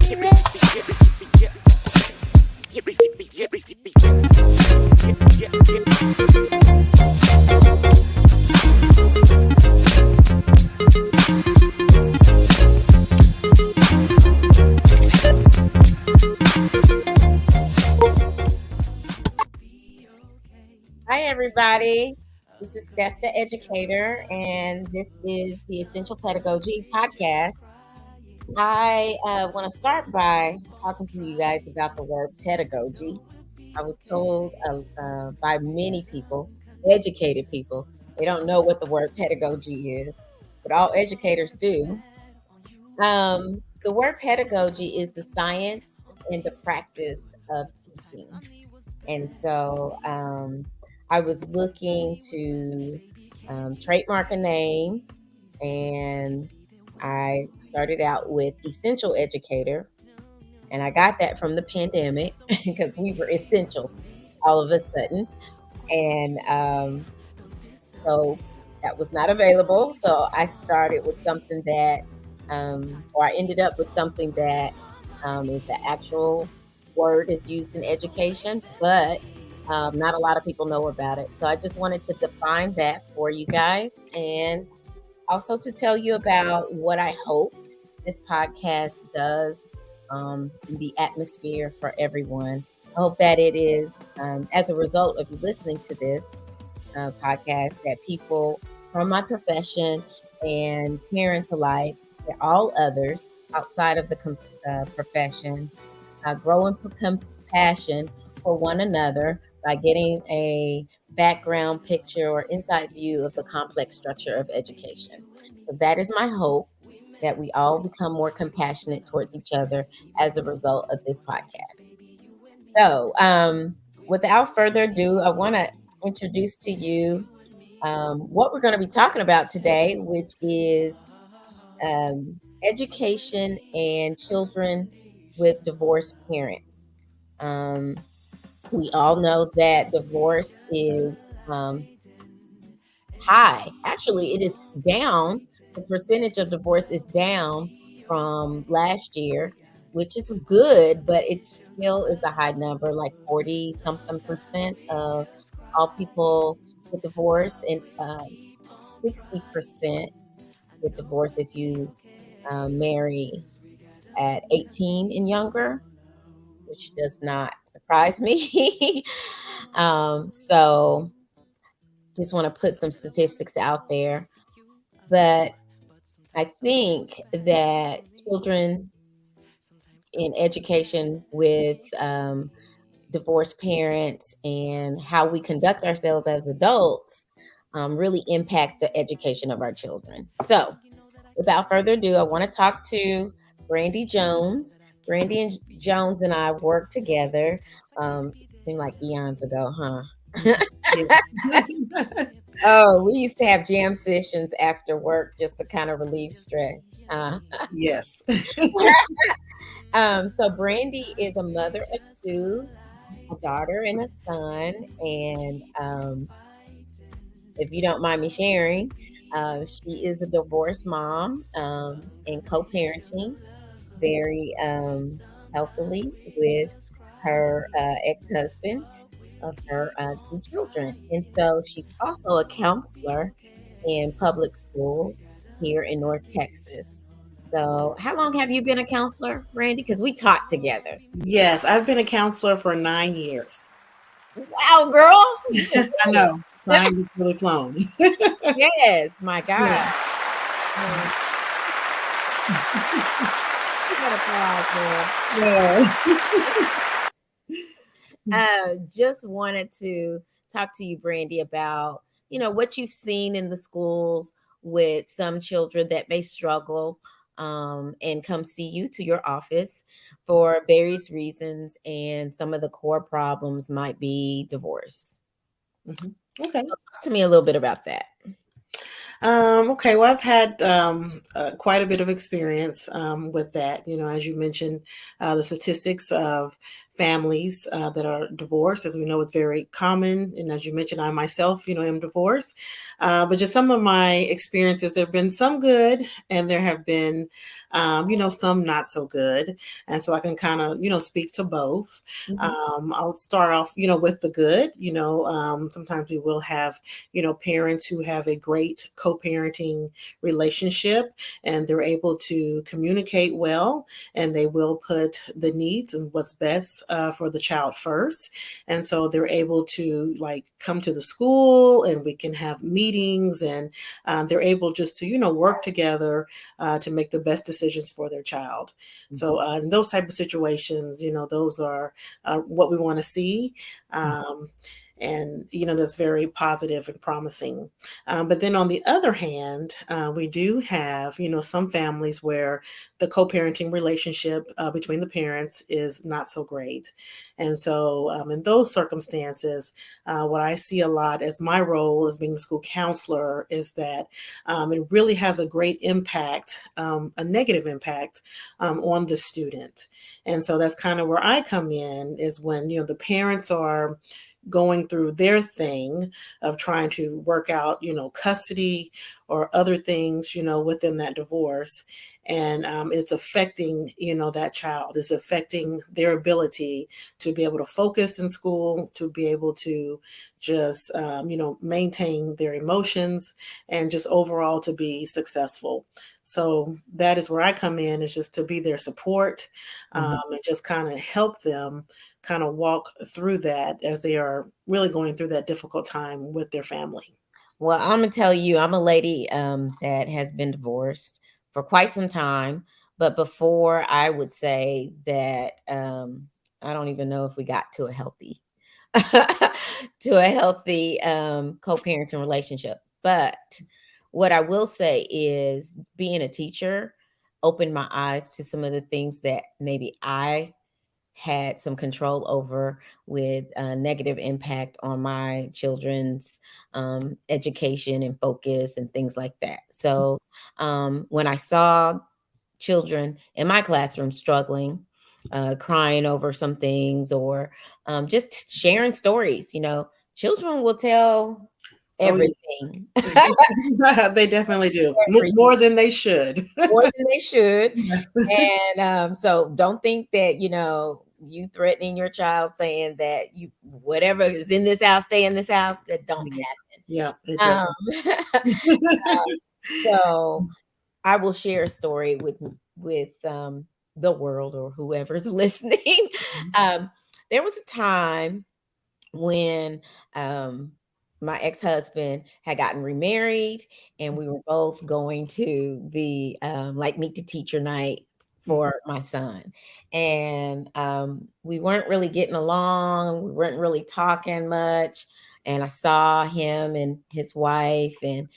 Hi, everybody. This is Steph, the Educator, and this is the Essential Pedagogy podcast. I want to start by talking to you guys about the word pedagogy. I was told by many people, educated people, they don't know what the word pedagogy is, but all educators do. The word pedagogy is the science and the practice of teaching. And so I was looking to trademark a name, and I started out with Essential Educator. And I got that from the pandemic because we were essential all of a sudden. And so that was not available. So I started with something that, or I ended up with something that is the actual word is used in education, but not a lot of people know about it. So I just wanted to define that for you guys and also to tell you about what I hope this podcast does in the atmosphere for everyone. I hope that it is, as a result of you listening to this podcast, that people from my profession and parents alike, and all others outside of the profession, grow in compassion for one another by getting a background picture or inside view of the complex structure of education. So that is my hope, that we all become more compassionate towards each other as a result of this podcast. So without further ado, I want to introduce to you what we're going to be talking about today, which is education and children with divorced parents. We all know that divorce is high. Actually, it is down. The percentage of divorce is down from last year, which is good, but it still is a high number, like 40 something percent of all people with divorce, and 60% with divorce if you marry at 18 and younger, which does not surprise me. So just want to put some statistics out there. But I think that children in education with divorced parents and how we conduct ourselves as adults really impact the education of our children. So without further ado, I want to talk to Brandy Jones. Brandy and Jones and I worked together. Seemed like eons ago, huh? Oh, we used to have jam sessions after work just to kind of relieve stress. Yes. So Brandy is a mother of two, a daughter and a son. And if you don't mind me sharing, she is a divorced mom and co-parenting very healthily with her ex-husband of her two children. And so she's also a counselor in public schools here in North Texas. So how long have you been a counselor, Randy? Because we taught together. Yes, I've been a counselor for 9 years. Wow, girl. I know. Time has really flown. Yes, my God. Yeah. Just wanted to talk to you, Brandy, about what you've seen in the schools with some children that may struggle and come see you to your office for various reasons, and some of the core problems might be divorce. Mhm. Okay. So talk to me a little bit about that. Okay. Well, I've had quite a bit of experience with that. As you mentioned, the statistics of families that are divorced. As we know, it's very common. And as you mentioned, I myself, am divorced. But just some of my experiences, there have been some good and there have been, some not so good. And so I can kind of, speak to both. Mhm. I'll start off, with the good. Sometimes we will have, parents who have a great co parenting relationship and they're able to communicate well and they will put the needs and what's best for the child first. And so they're able to like come to the school and we can have meetings and they're able just to, work together to make the best decisions for their child. Mhm. So in those type of situations, those are what we want to see. Mhm. Um, and that's very positive and promising. But then on the other hand, we do have some families where the co-parenting relationship between the parents is not so great. And so in those circumstances, what I see a lot as my role as being the school counselor is that it really has a great impact, a negative impact on the student. And so that's kind of where I come in, is when the parents are going through their thing of trying to work out, custody or other things, within that divorce. And it's affecting, that child. It's affecting their ability to be able to focus in school, to be able to just, maintain their emotions and just overall to be successful. So that is where I come in, is just to be their support Mhm. and just kind of help them kind of walk through that as they are really going through that difficult time with their family. Well, I'm gonna tell you, I'm a lady that has been divorced for quite some time. But before, I would say that I don't even know if we got to a healthy to a healthy co-parenting relationship. But what I will say is being a teacher opened my eyes to some of the things that maybe I had some control over, with negative impact on my children's education and focus and things like that. So when I saw children in my classroom struggling, crying over some things, or just sharing stories, children will tell Oh, yeah. everything. They definitely do. Everything. More than they should. More than they should. Yes. And so don't think that, you threatening your child saying that you whatever is in this house, stay in this house, that don't Yes. Yeah, it happen. doesn't. So I will share a story with the world or whoever's listening. Um, there was a time when um my ex-husband had gotten remarried, and we were both going to the like meet the teacher night Mhm. for my son. And we weren't really getting along, we weren't really talking much. And I saw him and his wife, and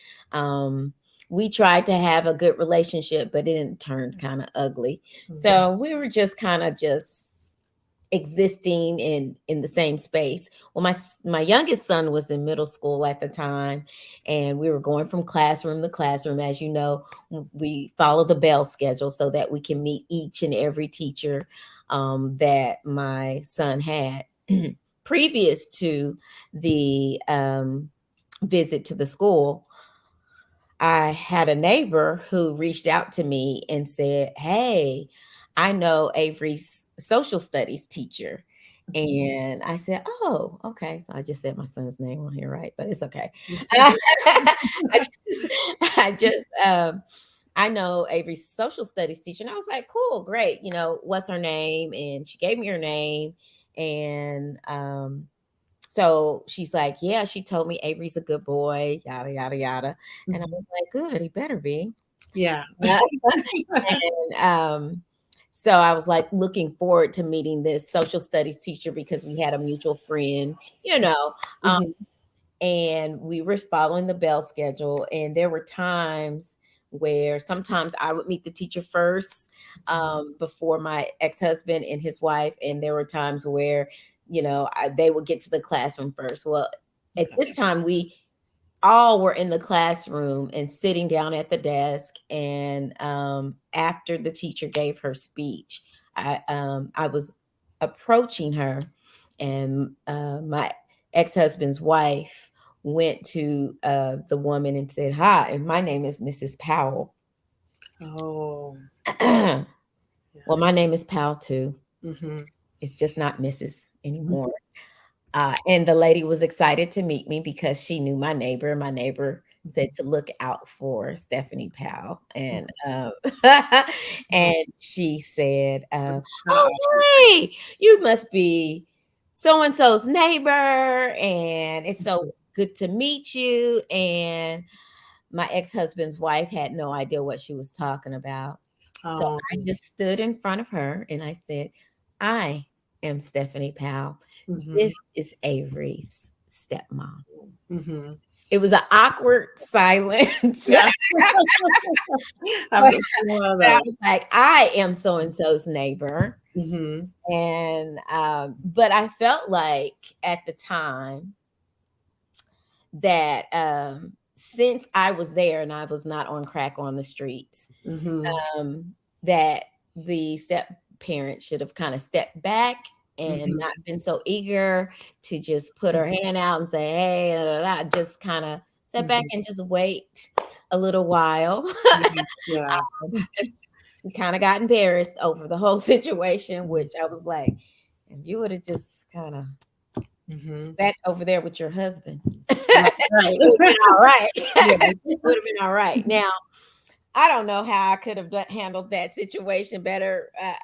we tried to have a good relationship, but it turned kind of ugly. Mhm. So we were just kind of just existing in the same space. Well, my youngest son was in middle school at the time, and we were going from classroom to classroom. As you know, we follow the bell schedule so that we can meet each and every teacher that my son had. Previous to the visit to the school, I had a neighbor who reached out to me and said, "Hey, I know Avery's social studies teacher." And I said, "Oh, okay." So I just said my son's name on here, right? But it's okay. I just, I know Avery's social studies teacher. And I was like, "Cool, great. What's her name?" And she gave me her name. And so she's like, "Yeah, she told me Avery's a good boy, yada, yada, yada." And I Mhm. was like, "Good, he better be." Yeah. Yeah. And so I was like looking forward to meeting this social studies teacher because we had a mutual friend, you know. Um, Mhm. and we were following the bell schedule. And there were times where sometimes I would meet the teacher first, before my ex-husband and his wife. And there were times where, they would get to the classroom first. Well, at Okay. this time, we all were in the classroom and sitting down at the desk. And after the teacher gave her speech, I was approaching her, and my ex-husband's wife went to the woman and said, "Hi, my name is Mrs. Powell." Oh, Well, yeah. my name is Powell too. Mhm. It's just not Mrs. anymore. Mhm. And the lady was excited to meet me because she knew my neighbor. My neighbor said to look out for Stephanie Powell, and Mhm. and she said, How "Oh, awkward. hey, you must be so and so's neighbor, and it's so good to meet you." And my ex-husband's wife had no idea what she was talking about. So Oh, I just stood in front of her and I said, "I am Stephanie Powell. mhm. This is Avery's stepmom." Mhm. It was an awkward silence. Yeah. I've But been through one of I those. was like, "I am so and so's neighbor." Mhm. And but I felt like at the time that since I was there and I was not on crack on the streets, Mhm. um, that the step parent should have kind of stepped back and not Mhm. been so eager to just put her hand out and say, "Hey," da, da, da, just kind of step back Mhm. and just wait a little while. Mhm. Yeah. Kind of got embarrassed over the whole situation, which Mhm. I was like, if you would have just kind of Mhm. sat over there with your husband, Right, it right. would have been all right. Yeah. It would have been all right. Now, I don't know how I could have handled that situation better. Mhm.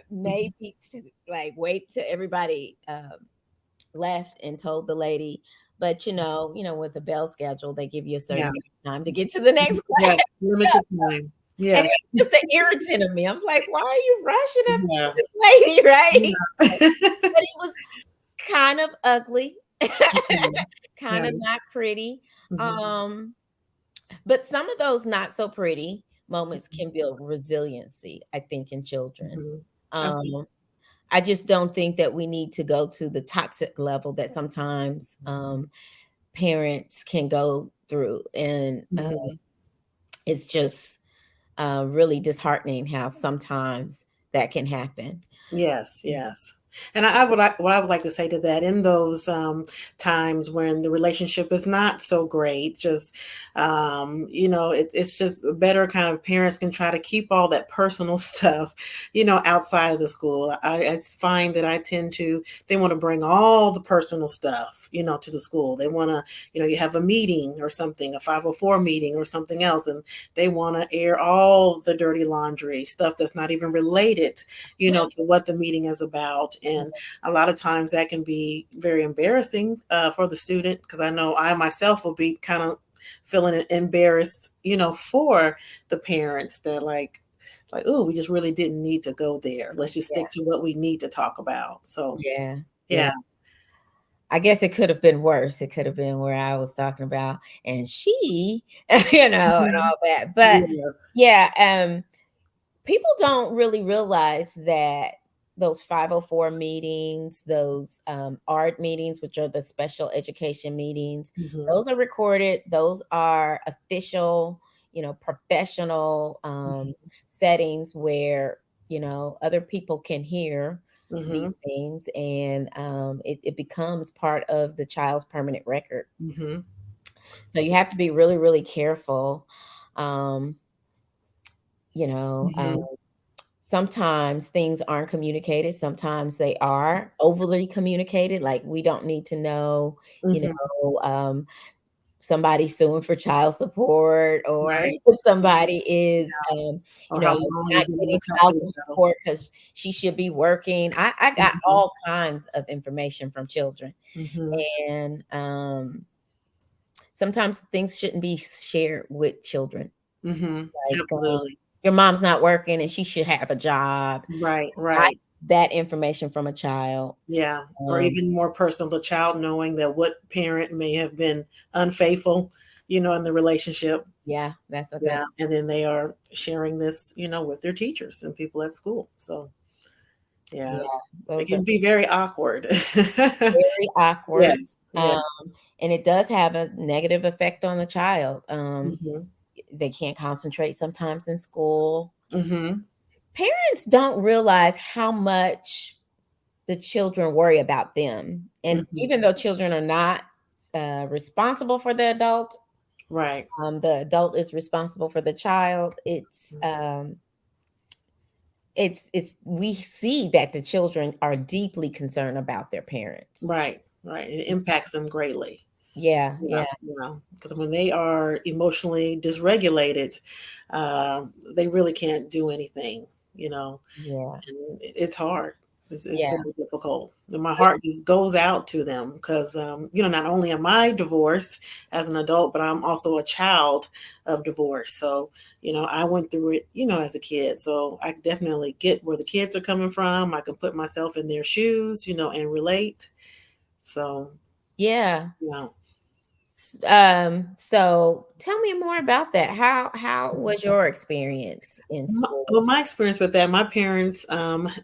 Maybe to like wait till everybody left and told the lady. But with the bell schedule, they give you a certain Yeah. amount of time to get to the next Right. place. Limited time. And Yes. it's just an irritant of me. I was like, why are you rushing up to Yeah. this lady, right? Yeah. But it was kind of ugly, Mhm. kind Yeah. of not pretty. Mhm. Um, but some of those not so pretty moments Mhm. can build resiliency, I think, in children. Mhm. Absolutely. Um, I just don't think that we need to go to the toxic level that sometimes parents can go through. And Mhm. it's just really disheartening how sometimes that can happen. Yes, yes. And what I would like to say to that, in those times when the relationship is not so great, just it's just better kind of parents can try to keep all that personal stuff, outside of the school. I find that I tend to they want to bring all the personal stuff, to the school. They want to, you have a meeting or something, a 504 meeting or something else, and they want to air all the dirty laundry, stuff that's not even related, to what the meeting is about. And a lot of times that can be very embarrassing for the student, because I know I myself will be kind of feeling embarrassed, for the parents. They're like, oh, we just really didn't need to go there. Let's just Yeah, stick to what we need to talk about. So, yeah, yeah. yeah. I guess it could have been worse. It could have been where I was talking about, and she, and Mhm. all that. But Yeah. yeah, people don't really realize that those 504 meetings, those art meetings, which are the special education meetings, Mhm. those are recorded. Those are official, professional Mhm. settings where, other people can hear Mhm. these things, and it becomes part of the child's permanent record. Mhm. So you have to be really, really careful. Um, you know, um, Mhm. Sometimes things aren't communicated. Sometimes they are overly communicated. Like we don't need to know, you Mhm. know, um, somebody suing for child support, or Right. somebody is, Or how long not you've been in getting the child company. So. support because she should be working. I got Mhm. all kinds of information from children, Mhm. and sometimes things shouldn't be shared with children. Mhm. Like, Absolutely. your mom's not working and she should have a job. Right, I right. that information from a child. Yeah, or Um, even more personal, the child knowing that what parent may have been unfaithful, in the relationship. yeah, that's a good Yeah, and then they are sharing this, with their teachers and people at school. So, yeah, yeah, it those are can be very awkward. very awkward. Yes, yeah. Um, and it does have a negative effect on the child. Mhm. They can't concentrate sometimes in school. Mhm. Parents don't realize how much the children worry about them. And Mhm. even though children are not responsible for Right. the adult is responsible for the child. It's we see that the children are deeply concerned about their parents. Right. Right. It impacts them greatly. Yeah, yeah, Because when they are emotionally dysregulated, they really can't do anything, you know, yeah, and it's hard. It's yeah, very difficult. And my heart just goes out to them because, not only am I divorced as an adult, but I'm also a child of divorce. So, I went through it, as a kid. So I definitely get where the kids are coming from. I can put myself in their shoes, and relate. So, yeah. you know. So tell me more about that. How was your experience in Well, school? my experience with that, my parents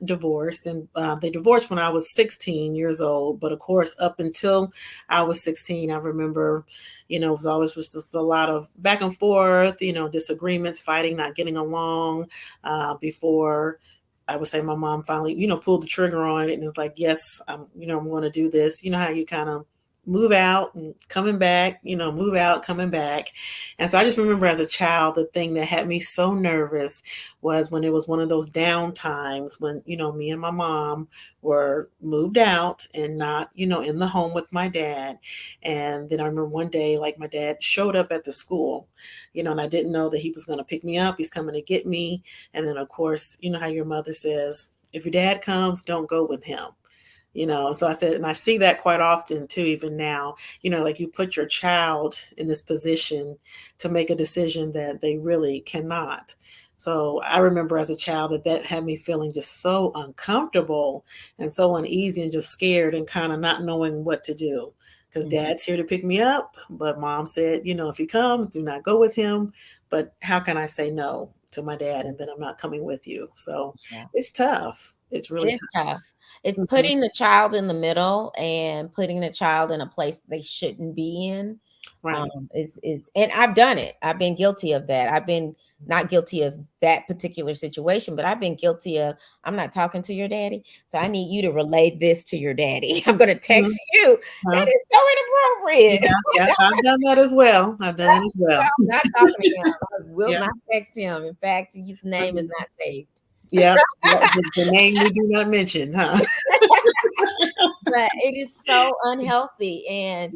divorced, and they divorced when I was 16 years old. But of course, up until I was 16, I remember, it was always just a lot of back and forth, disagreements, fighting, not getting along. Before I would say my mom finally, pulled the trigger on it and it's like, yes, I'm going to do this. You know how you kind of move out and coming back, move out, coming back. And so I just remember as a child, the thing that had me so nervous was when it was one of those down times when, me and my mom were moved out and not, in the home with my dad. And then I remember one day, like my dad showed up at the school, and I didn't know that he was going to pick me up. He's coming to get me. And then, of course, you know how your mother says, if your dad comes, don't go with him. So I said, and I see that quite often too, even now, like you put your child in this position to make a decision that they really cannot. So I remember as a child that had me feeling just so uncomfortable and so uneasy and just scared and kind of not knowing what to do. Because Mhm. dad's here to pick me up, but mom said, if he comes, do not go with him. But how can I say no to my dad and then I'm not coming with you? So Yeah. it's tough. It's It really is tough. It's tough. Mhm. putting the child in the middle and putting the child in a place they shouldn't be in. Right. Is and I've done it. I've been guilty of that. I've been not guilty of that particular situation, but I've been guilty of I'm not talking to your daddy, so I need you to relay this to your daddy. I'm going to Mhm. text you. That Huh? is so Yeah, inappropriate. yeah, I've done that as well. I've done that as well. I'm not talking to him. I will Yeah. not text him. In fact, his name is Mhm. not saved. Yeah, yeah, the name we do not mention, huh? But it is so unhealthy, and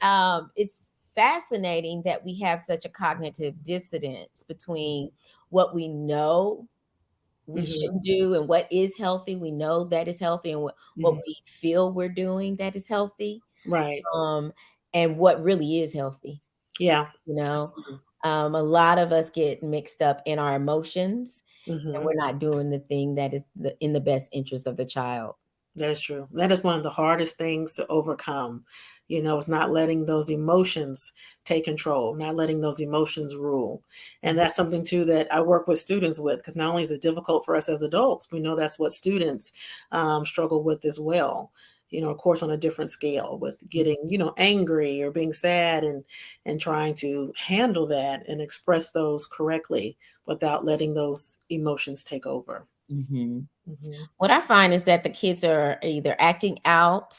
Yeah. it's fascinating that we have such a cognitive dissonance between what we know we Mhm. shouldn't do and what is healthy. We know that is healthy, and what Mhm. we feel we're doing that is healthy, Right. um, and what really is healthy. Yeah. You That's know, true. a lot of us get mixed up in our emotions, and Mhm. we're not doing the thing that is in the best interest of the child. That is true. That is one of the hardest things to overcome. It's not letting those emotions take control, not letting those emotions rule. And that's something too that I work with students with because not only is it difficult for us as adults, we know that's what students struggle with as well. Of course, on a different scale with getting, angry or being sad and trying to handle that and express those correctly without letting those emotions take over. Mm-hmm. Hmm. What I find is that the kids are either acting out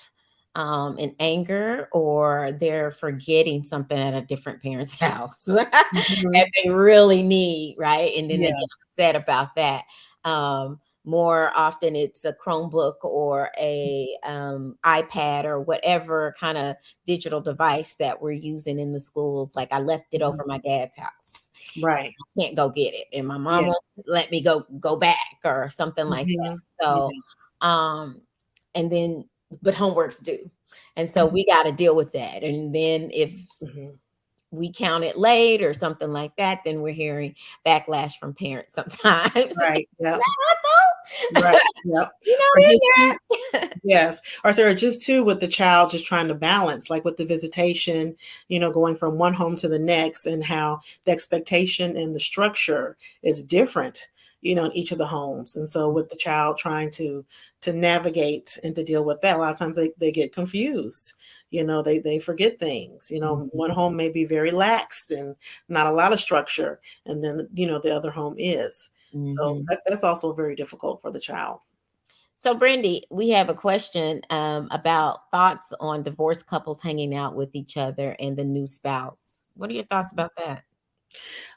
in anger or they're forgetting something at a different parent's house Hmm. that they really need, right? And then they get Yes. upset about that. More often, it's a Chromebook or a iPad or whatever kind of digital device that we're using in the schools. Like I left it Mhm. over my dad's house, Right. can't go get it, and my mom Yeah. won't let me go back or something like that. Mhm. So, Yeah. um, and then but homework's due, and so Mhm. we got to deal with that. And then if Mhm. we count it late or something like that, then we're hearing backlash from parents sometimes. It's Right. Yeah. not my Right. fault. Yep. You Or know just they yes. Or so just too with the child just trying to balance, like with the visitation, going from one home to the next and how the expectation and the structure is different, in each of the homes. And so with the child trying to navigate and to deal with that, a lot of times they get confused. They forget things. Mhm, One home may be very laxed and not a lot of structure, and then the other home is. So mhm. that's also very difficult for the child. So, Brandy, we have a question about thoughts on divorced couples hanging out with each other and the new spouse. What are your thoughts about that?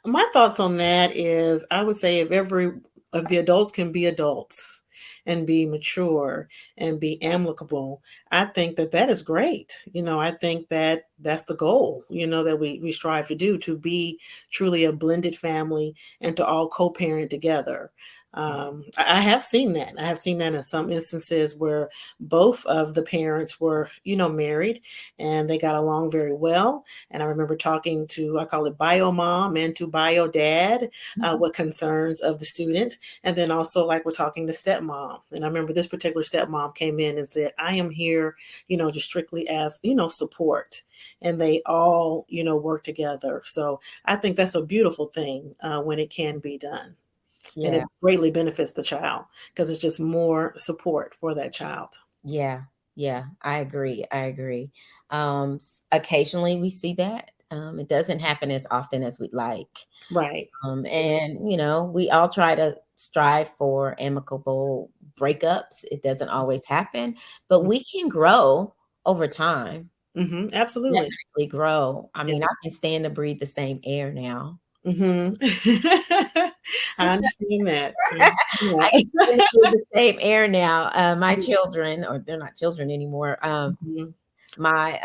My thoughts on that is I would say if the adults can be adults and be mature and be amicable, I think that that is great. I think that that's the goal, that we strive to do, to be truly a blended family and to all co-parent together. I have seen that. I have seen that in some instances where both of the parents were, married and they got along very well. And I remember talking to, I call it bio mom and to bio dad, what concerns of the student. And then also, like, we're talking to stepmom. And I remember this particular stepmom came in and said, I am here, just strictly as, support. And they all, work together. So I think that's a beautiful thing when it can be done. And it Yeah, greatly benefits the child because it's just more support for that child. yeah, yeah. I agree. I agree. Occasionally we see that. It doesn't happen as often as we'd like. Right. And we all try to strive for amicable breakups. It doesn't always happen, but we can grow over time. Mm-hmm. Absolutely. Definitely grow. I Yeah. mean, I can stand to breathe the same air now. Mm-hmm. I understand that. I can Yeah. stand to breathe the same air now. My children, or they're not children anymore. Mhm. My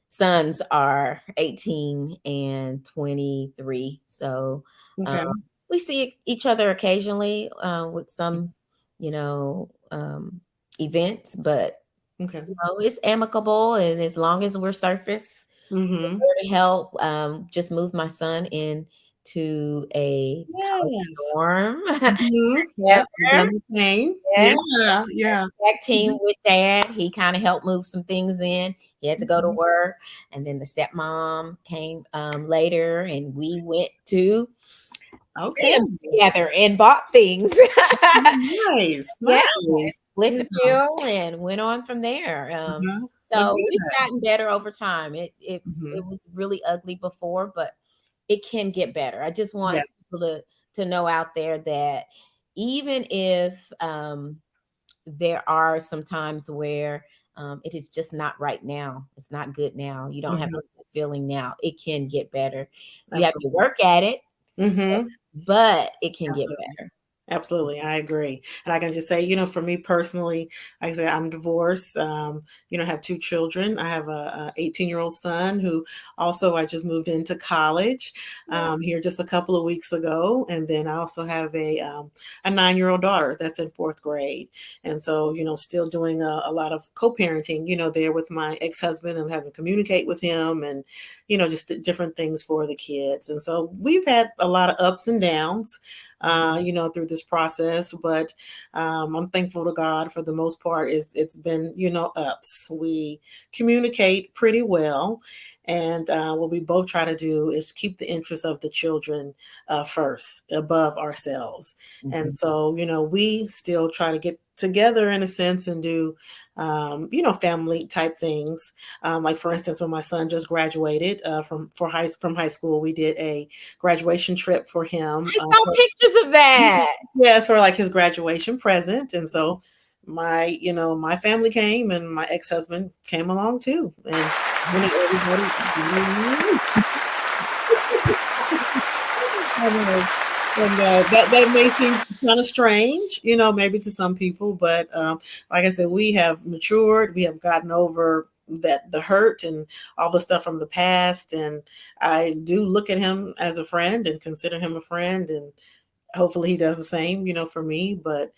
sons are 18 and 23. So um, Okay. we see each other occasionally with some, you know, um, events, but Okay. it's amicable. And as long as we're surface, Mhm. there to help. Just moved my son in to a college Yes. dorm. Mhm. Yep. Together. Done the same. Yeah. Yeah. Yeah. Tag team Mhm. with dad. He kind of helped move some things in. He had to go to Mhm. work. And then the stepmom came later and we went to Okay. Sam's together and bought things. Nice. Yeah, Nice. split Yeah. the bill and went on from there. Uh-huh. Well, So we've good. gotten better over time. It Mhm. was really ugly before, but it can get better. I just Yeah. want people to know out there that even if there are some times where it is just not right now. It's not good now. You don't have a Mhm. good feeling now. It can get better. You have to Absolutely. work at it, Mhm. but it can get Absolutely. better. Absolutely, I agree. And I can just say, for me personally, like I said, I'm divorced. I have two children. I have a 18-year-old son who also I just moved into college here just a couple of weeks ago, and then I also have a 9-year-old daughter that's in fourth grade, and so still doing a lot of co-parenting, there with my ex-husband and having to communicate with him, and just different things for the kids, and so we've had a lot of ups and downs through this process. But I'm thankful to God for the most part. It's been, ups. We communicate pretty well. And what we both try to do is keep the interests of the children first, above ourselves. And Mhm. so, we still try to get together in a sense and do, family type things. Like for instance, when my son just graduated from high school, we did a graduation trip for him. I saw pictures of that. Yes, for like his graduation present. And so my family came and my ex-husband came along too. And everybody I know. And that may seem kind of strange, maybe to some people, but like I said, we have matured, we have gotten over that the hurt and all the stuff from the past, and I do look at him as a friend and consider him a friend, and hopefully he does the same, for me. But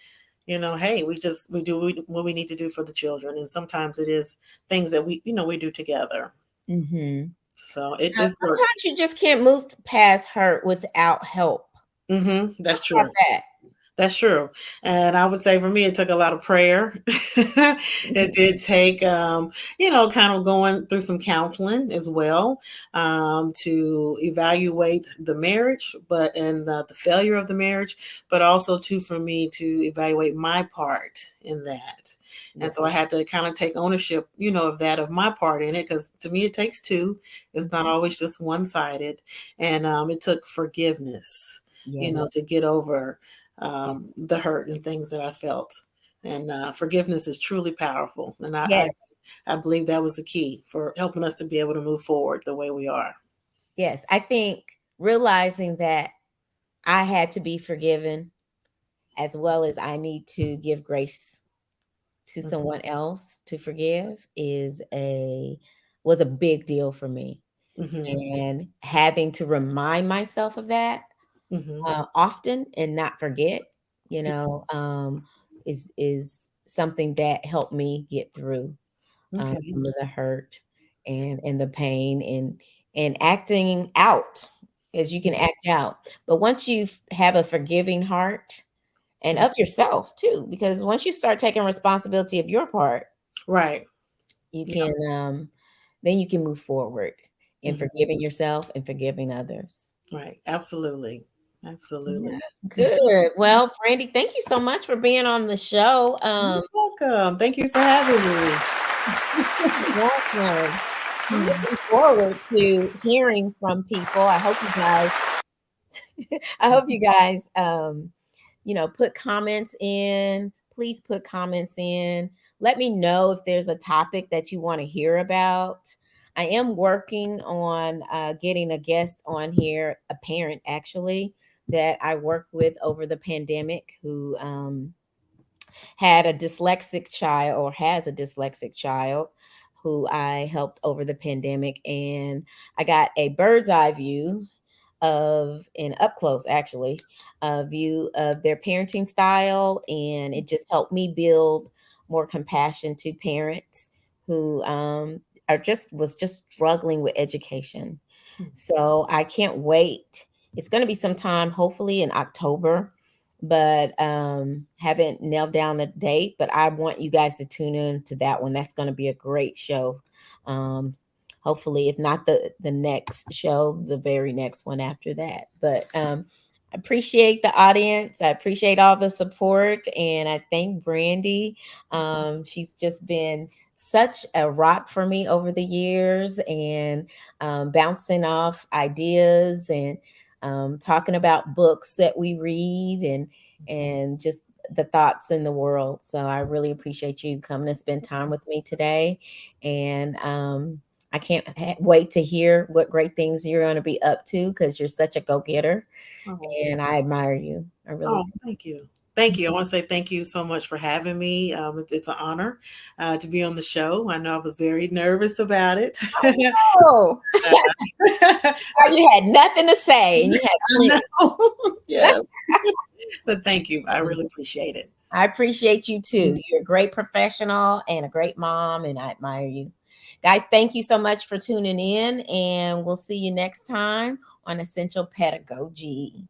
hey, we do what we need to do for the children, and sometimes it is things that we do together. Mhm. So it Now, is works. sometimes you just can't move past hurt without help. That's Talk about true. that. That's true. And I would say for me, it took a lot of prayer. It did take, kind of going through some counseling as well, to evaluate the marriage, and the failure of the marriage, but also too for me to evaluate my part in that. Yeah. And so I had to kind of take ownership, of that, of my part in it, because to me it takes two. It's not Mhm. always just one sided. And it took forgiveness, Yeah. to get over the hurt and things that I felt. And forgiveness is truly powerful. And Yes. I believe that was the key for helping us to be able to move forward the way we are. Yes. I think realizing that I had to be forgiven as well as I need to give grace to Mhm. someone else to forgive is a was a big deal for me. Mhm. And having to remind myself of that Mhm. often and not forget, you know, is something that helped me get through Okay. some of the hurt and the pain and acting out as you can act out. But once you have a forgiving heart and Mhm. of yourself too, because once you start taking responsibility of your part, Right. you Yeah. can then you can move forward in Mhm. forgiving yourself and forgiving others. Right. Absolutely. Absolutely. Yes, good. Well, Brandy, thank you so much for being on the show. You're welcome. Thank you for having me. Welcome. I'm looking forward to hearing from people. I hope you guys, put comments in. Please put comments in. Let me know if there's a topic that you want to hear about. I am working on getting a guest on here, a parent actually, that I worked with over the pandemic who had a dyslexic child or has a dyslexic child who I helped over the pandemic. And I got a bird's eye view of an up close actually a view of their parenting style, and it just helped me build more compassion to parents who are just struggling with education. So I can't wait. It's going to be sometime hopefully in October, but haven't nailed down a date, but I want you guys to tune in to that one. That's going to be a great show. um Hopefully, if not the next show, the very next one after that. But I appreciate the audience. I appreciate all the support, and I thank Brandy. She's just been such a rock for me over the years, and bouncing off ideas and talking about books that we read and just the thoughts in the world. So I really appreciate you coming to spend time with me today, and I can't wait to hear what great things you're going to be up to because you're such a go getter, Oh, and I admire you. I really. oh, thank you. Thank you. I want to say thank you so much for having me. It's an honor to be on the show. I know I was very nervous about it. Oh, I you had nothing to say, and you had plenty. know. Yes. But thank you. I really appreciate it. I appreciate you too. You're a great professional and a great mom, and I admire you. Guys, thank you so much for tuning in, and we'll see you next time on Essential Pedagogy.